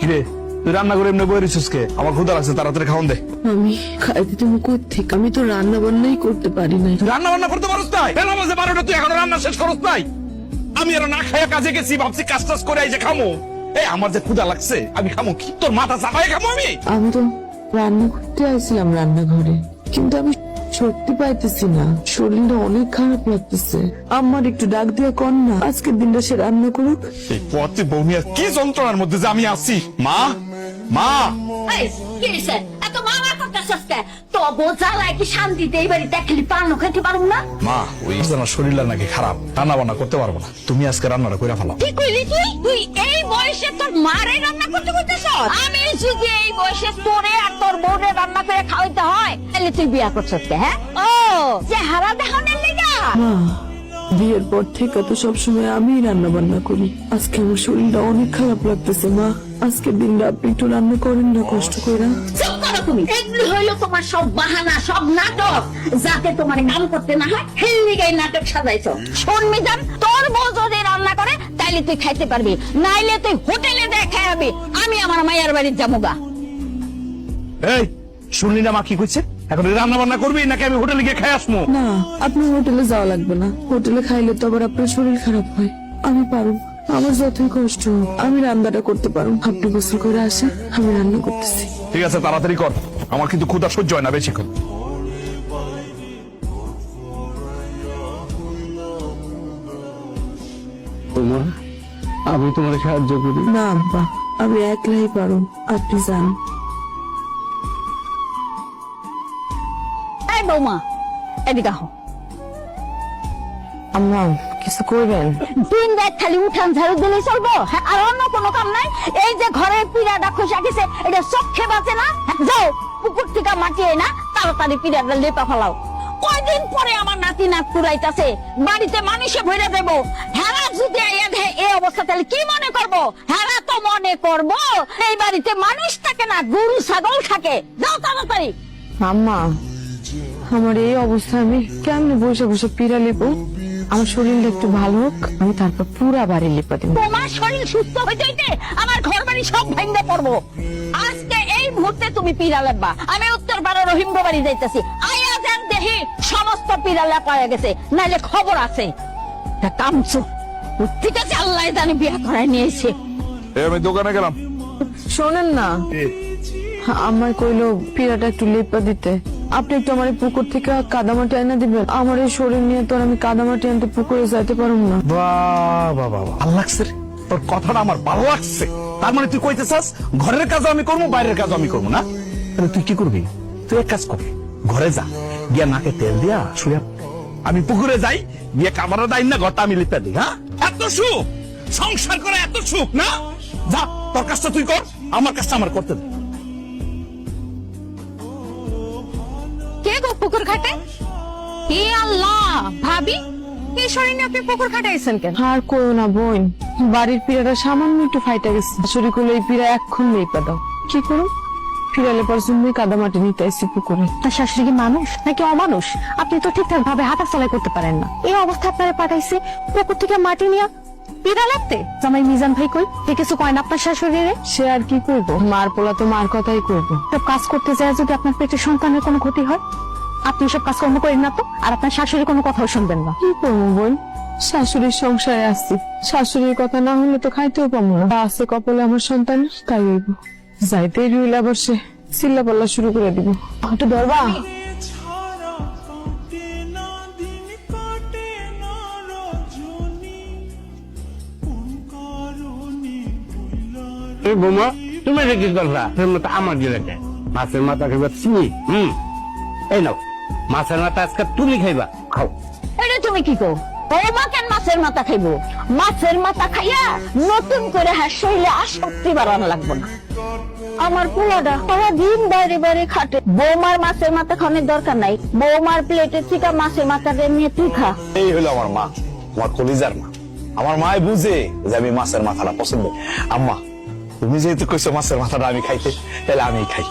কিরে তুই রান্না করে এমনি বই রেছিস কে? আমার ক্ষুধা লাগছে, তাড়াতাড়ি খাওয়ান দে। আমি খাইতে তুমি কোত্থেকে? আমি তো রান্না বান্নাই করতে পারি না। তুই রান্না বান্না করতে পারস নাই? বেলা বাজে 12টা, তুই এখনো রান্না শেষ করস নাই? আমি আর না খাইয়া কাজে গেছি, ভাবছি কাজ টাজ করে এই যে খামো। এই আমার যে ক্ষুধা লাগছে, আমি খামো কি? তোর মাথা চাপায় খামো আমি? আমি তো রান্না করতে আসছিলাম রান্নাঘরে, কিন্তু আমি সত্যি পাইতেছি না, শরীরটা অনেক খারাপ লাগতেছে। আমার একটু ডাক দিয়ে কর না, আজকের দিনটা সে রান্না করুক। এই পথে বৌমিয়া কি যন্ত্রণার মধ্যে যে আমি আছি। মা, মা, এই, কি হইছে? এত মামা করতেছস কে? তো বোঝালাই কি শান্তিতে এই বাড়িতে খেলি পান খেতে পারুম না? মা ওই আমার শরীরটা নাকি খারাপ, রান্না বান্না করতে পারবো না। তুমি আজকে রান্নাটা করে ফেলাও। কি কইলি তুই? তুই এই বয়সে তোর মারে রান্না করতে করতেছস? আমি যদি এই বয়সে তোরে আর তোর বউরে রান্না করে খাওয়াইতে হয়, তাহলে তুই বিয়া করছস কে? হ্যাঁ, ও চেহারা দেখানোর লিগা? মা, বিয়ের পর থেকে তো সবসময় আমিই রান্না বান্না করি। আজকে আমার শরীরটা অনেক খারাপ লাগতেছে মা। আজকের দিনটা আপনি একটু রান্না করেন না কষ্ট করে। চুপ করো তুমি। এগুলো হইলো তোমার সব বাহানা, সব নাটক, যাতে তোমার কাম করতে না হয়। হেললিগাই নাটক সাজাইছো। শোন মিজান, তোর বউ যদি রান্না করে তাইলে তুই খাইতে পারবি, নাইলে তুই হোটেলে দিয়ে খাওয়াবি। আমি আমার মায়ের বাড়ির যাবো গা। এই শুনলি না মা কি কইছে? এখন রান্না বান্না করবি নাকি আমি হোটেলে গিয়ে খাই আসবো? না, আপনার হোটেলে যাওয়া লাগবে না। হোটেলে খাইলে তো আবার আপনার শরীর খারাপ হয়। আমি পারব, আমার যতই কষ্ট হোক আমি রান্নাটা করতে পারব। আপনি গোসল করে আসেন, আমি রান্না করতেছি। ঠিক আছে তাড়াতাড়ি কর, আমার কিন্তু ক্ষুধা সহ্য হয় না বেশিক্ষণ। আমি তোমার সাহায্য করি। না আব্বা, আমি একলাই পারব, আপনি যান। এই বৌমা, এদিকে আহ। আম্মা কিছু করবেন? দিন রাত খালি উঠান ঝাড়ু দিলেই চলবো? হ্যাঁ, আর অন্য কোনো কাম নাই? এই যে ঘরের পিড়াটা খসা গেছে, এটা চোখে বাঁচে না? যাও পুকুর থেকে মাটিয়ে না তাড়াতাড়ি পিড়াটা লেপা ফেলাও। কয়দিন পরে আমার নাতি নাত পুরাইতাছে, বাড়িতে মানুষে ভরে দেবো। হেরা যদি এই অবস্থা, তাহলে কি মনে করবো? হেরা তো মনে করবো এই বাড়িতে মানুষ থাকে না, গরু ছাগল থাকে। যাও তাড়াতাড়ি। আম্মা, আমার এই অবস্থা আমি কেমনে বসে বসে পিড়া লেপো? আমার শরীরটা একটু ভালো হোক, আমি তারপর পুরা বাড়ি লেপা দেবো। তোমার শরীর সুস্থ হইতে হইতে আমার ঘর বাড়ি সব ভেঙে পড়বো। আজকে এই মুহূর্তে তুমি পিড়া লেপবা। আমি উত্তর পাড়া রহিমগো বাড়ি যাইতেছি। আয়া যান দেখি সমস্ত পিড়া লেপা হয়ে গেছে, নাইলে খবর আছে। কামছো ঠিক আছে, আল্লাহ জানি বিয়ে করায় নিয়েছে। আমি দোকানে গেলাম। শোনেন না, আমার কইলো পিড়াটা একটু লেপা দিতে। আপনি একটু আমার এই পুকুর থেকে কাদামাটি এনে দিবেন। আমার এই শরীর নিয়ে তো আর আমি কাদামাটি আনতে পুকুরে যাইতে পারুম না। বাহ বাহ বাহ, ভালো লাগছে রে তোর কথাটা, আমার ভালো লাগছে। তার মানে তুই কইতেছাস ঘরের কাজও আমি করবো, বাইরের কাজও আমি করবো না? তাহলে তুই কি করবি? তুই এক কাজ কর, ঘরে যা, গিয়া নাকে তেল দিয়া শুয়ে আমি পুকুরে যাই, গিয়ে কামারা দাই না, ঘরটা আমি লিপে দিই। হ্যাঁ, এত সুখ সংসার করে, এত সুখ না? যা তোর কাজটা তুই কর, আমার কাজটা আমার করতে দে। কে গো পুকুর ঘাটে? হে আল্লাহ, ভাবি এই শরীর নিয়ে আপনি পুকুর ঘাটাইছেন কেন? আর কইও না বোন, বাড়ির পিড়াটা সামান্য একটু ফাইটা গেছে। শাশুড়ি কইলো এই পিড়া এক্ষণ লেপা দাও। কি করুন, পিড়া লেপার জন্যই কাদামাটি নিতে আসছি পুকুরে। তার শাশুড়ি কি মানুষ নাকি অমানুষ? আপনি তো ঠিকঠাক ভাবে হাঁটা চলাই করতে পারেন না। এই অবস্থা আপনারা পাঠাইছে পুকুর থেকে মাটি নিয়ে পিড়া লাগতে। জামাই মিজান ভাই কই? কিছু কয় না আপনার শাশুড়িরে? সে আর কি করবো, মার পোলা তো মার কথাই করবো। সব কাজ করতে যায় যদি আপনার পেটে সন্তানের কোনো ক্ষতি হয়, আপনি সব কাজকর্ম করেন না তো, আর আপনার শাশুড়ি কোনো কথাও শুনবেন না। কি করবো বোন, শাশুড়ির সংসারে আসছি, শাশুড়ির কথা না হলে তো খাইতেও পাবো না। তা আছে কপালে আমার সন্তান, তাই হইব। যাইতে রইলে আবার সে চিল্লা পাল্লা শুরু করে দিব। একটু ধরবা? এই বোমা, তুমি এটা কি করলা? আমার গেলে মাছের মাথা খাইবা চিনি। এই নাও মাছের মাথা, আজকে তুমি খাইবা, খাও। এটা তুমি কি কো? বৌমা কেন মাছের মাথা খাইবো? মাছের মাথা খাইয়া নতুন করে শরীরে আসক্তি বাড়ানো লাগবে না। আমার পোলাটা সারা দিন বাইরে বাইরে খাটে, বৌমার মাছের মাথা খাওয়ানোর দরকার নাই। বৌমার প্লেটে থেকে মাছের মাথাটা নিয়ে তুই খা। এই হলো আমার মা, আমার কলিজার মা। আমার মায় বুঝে যে আমি মাছের মাথাটা পছন্দ। আম্মা তুমি যেহেতু কইছো মাছের মাথাটা আমি খাইতে, তাহলে আমি খাই।